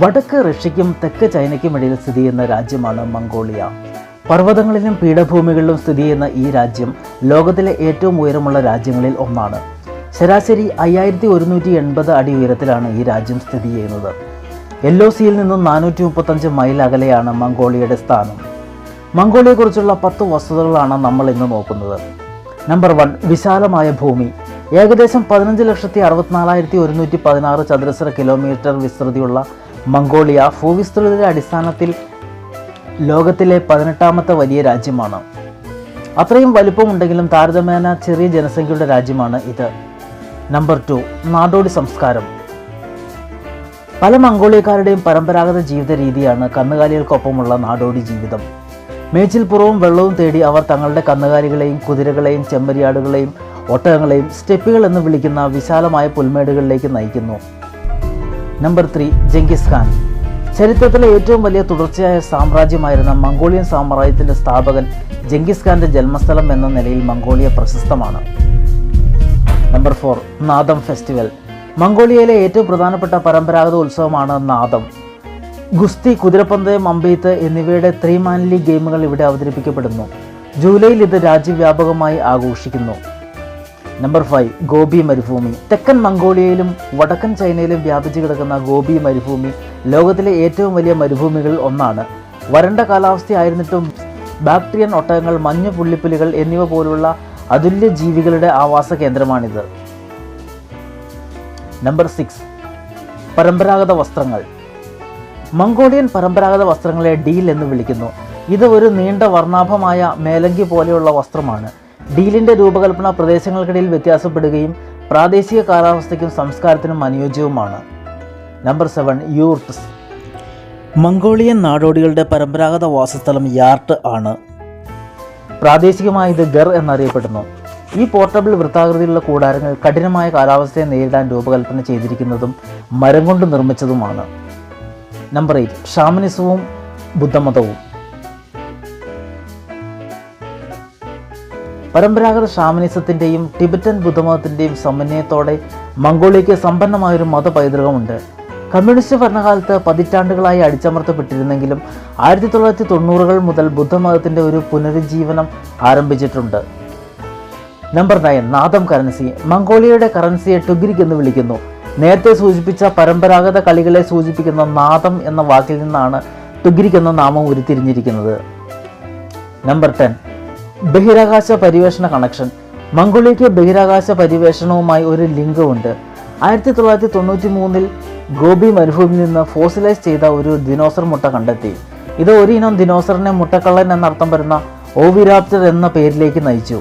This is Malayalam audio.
വടക്ക് റഷ്യയ്ക്കും തെക്ക് ചൈനയ്ക്കും ഇടയിൽ സ്ഥിതി ചെയ്യുന്ന രാജ്യമാണ് മംഗോളിയ. പർവ്വതങ്ങളിലും പീഠഭൂമികളിലും സ്ഥിതി ചെയ്യുന്ന ഈ രാജ്യം ലോകത്തിലെ ഏറ്റവും ഉയരമുള്ള രാജ്യങ്ങളിൽ ഒന്നാണ്. ശരാശരി 5180 അടി ഉയരത്തിലാണ് ഈ രാജ്യം സ്ഥിതി ചെയ്യുന്നത്. LOCയിൽ നിന്നും 435 മൈൽ അകലെയാണ് മംഗോളിയയുടെ സ്ഥാനം. മംഗോളിയയെക്കുറിച്ചുള്ള 10 വസ്തുതകളാണ് നമ്മൾ ഇന്ന് നോക്കുന്നത്. നമ്പർ 1, വിശാലമായ ഭൂമി. ഏകദേശം 15,64,116 ചതുരശ്ര കിലോമീറ്റർ വിസ്തൃതിയുള്ള മംഗോളിയ ഭൂവിസ്തൃതിയുടെ അടിസ്ഥാനത്തിൽ ലോകത്തിലെ 18ാമത്തെ വലിയ രാജ്യമാണ്. അത്രയും വലിപ്പമുണ്ടെങ്കിലും താരതമ്യേന ചെറിയ ജനസംഖ്യയുടെ രാജ്യമാണ് ഇത്. നമ്പർ 2, നാടോടി സംസ്കാരം. പല മംഗോളിയക്കാരുടെയും പരമ്പരാഗത ജീവിത രീതിയാണ് കന്നുകാലികൾക്കൊപ്പമുള്ള നാടോടി ജീവിതം. മേച്ചിൽപ്പുറവും വെള്ളവും തേടി അവർ തങ്ങളുടെ കന്നുകാലികളെയും കുതിരകളെയും ചെമ്മരിയാടുകളെയും ഒട്ടകങ്ങളെയും സ്റ്റെപ്പുകൾ എന്ന് വിളിക്കുന്ന വിശാലമായ പുൽമേടുകളിലേക്ക് നയിക്കുന്നു. നമ്പർ 3, ജെങ്കിസ് ഖാൻ. ചരിത്രത്തിലെ ഏറ്റവും വലിയ തുടർച്ചയായ സാമ്രാജ്യമായിരുന്ന മംഗോളിയൻ സാമ്രാജ്യത്തിൻ്റെ സ്ഥാപകൻ ജെങ്കിസ് ഖാൻ്റെ ജന്മസ്ഥലം എന്ന നിലയിൽ മംഗോളിയ പ്രശസ്തമാണ്. നമ്പർ 4, നാദം ഫെസ്റ്റിവൽ. മംഗോളിയയിലെ ഏറ്റവും പ്രധാനപ്പെട്ട പരമ്പരാഗത ഉത്സവമാണ് നാദം. ഗുസ്തി, കുതിരപ്പന്തയം, അമ്പെയ്ത്ത് എന്നിവയുടെ ത്രിമാൻലി ഗെയിമുകൾ ഇവിടെ അവതരിപ്പിക്കപ്പെടുന്നു. ജൂലൈയിൽ ഇത് രാജ്യവ്യാപകമായി ആഘോഷിക്കുന്നു. നമ്പർ 5, ഗോബി മരുഭൂമി. തെക്കൻ മംഗോളിയയിലും വടക്കൻ ചൈനയിലും വ്യാപിച്ചു കിടക്കുന്ന ഗോബി മരുഭൂമി ലോകത്തിലെ ഏറ്റവും വലിയ മരുഭൂമികളിൽ ഒന്നാണ്. വരണ്ട കാലാവസ്ഥയായിരുന്നിട്ടും ബാക്ടീരിയൻ ഒട്ടകങ്ങൾ, മഞ്ഞ പുള്ളിപ്പുലികൾ എന്നിവ പോലുള്ള അതുല്യ ജീവികളുടെ ആവാസ കേന്ദ്രമാണിത്. നമ്പർ 6, പരമ്പരാഗത വസ്ത്രങ്ങൾ. മംഗോളിയൻ പരമ്പരാഗത വസ്ത്രങ്ങളെ ഡീൽ എന്ന് വിളിക്കുന്നു. ഇത് ഒരു നീണ്ട വർണ്ണാഭമായ മേലങ്കി പോലെയുള്ള വസ്ത്രമാണ്. ഡീലിൻ്റെ രൂപകൽപ്പന പ്രദേശങ്ങൾക്കിടയിൽ വ്യത്യാസപ്പെടുകയും പ്രാദേശിക കാലാവസ്ഥയ്ക്കും സംസ്കാരത്തിനും അനുയോജ്യവുമാണ്. നമ്പർ 7, യൂർട്ട്സ്. മംഗോളിയൻ നാടോടികളുടെ പരമ്പരാഗത വാസസ്ഥലം യാർട്ട് ആണ്. പ്രാദേശികമായി ഇത് ഗർ എന്നറിയപ്പെടുന്നു. ഈ പോർട്ടബിൾ വൃത്താകൃതിയിലുള്ള കൂടാരങ്ങൾ കഠിനമായ കാലാവസ്ഥയെ നേരിടാൻ രൂപകൽപ്പന ചെയ്തിരിക്കുന്നതും മരം കൊണ്ട് നിർമ്മിച്ചതുമാണ്. നമ്പർ 8, ഷാമനിസവും ബുദ്ധമതവും. പരമ്പരാഗത ഷാമനിസത്തിൻ്റെയും ടിബറ്റൻ ബുദ്ധമതത്തിൻ്റെയും സമന്വയത്തോടെ മംഗോളിയയ്ക്ക് സമ്പന്നമായൊരു മത പൈതൃകമുണ്ട്. കമ്മ്യൂണിസ്റ്റ് ഭരണകാലത്ത് പതിറ്റാണ്ടുകളായി അടിച്ചമർത്തപ്പെട്ടിരുന്നെങ്കിലും 1990കൾ മുതൽ ബുദ്ധമതത്തിൻ്റെ ഒരു പുനരുജ്ജീവനം ആരംഭിച്ചിട്ടുണ്ട്. നമ്പർ 9, നാദം കറൻസി. മംഗോളിയയുടെ കറൻസിയെ ടുഗ്രിക് എന്ന് വിളിക്കുന്നു. നേരത്തെ സൂചിപ്പിച്ച പരമ്പരാഗത കളികളെ സൂചിപ്പിക്കുന്ന നാദം എന്ന വാക്കിൽ നിന്നാണ് ടുഗ്രിക് എന്ന നാമം ഉരുത്തിരിഞ്ഞിരിക്കുന്നത്. നമ്പർ 10, ബഹിരാകാശ പര്യവേഷണ കണക്ഷൻ. മംഗോളിയയ്ക്ക് ബഹിരാകാശ പര്യവേഷണവുമായി ഒരു ലിങ്ക് ഉണ്ട്. 1993 ഗോബി മരുഭൂമിയിൽ നിന്ന് ഫോസിലൈസ് ചെയ്ത ഒരു ദിനോസർ മുട്ട കണ്ടെത്തി. ഇത് ഒരു ഇനം ദിനോസറിനെ മുട്ടക്കള്ളൻ എന്നർത്ഥം വരുന്ന ഓവിറാപ്റ്റർ എന്ന പേരിലേക്ക് നയിച്ചു.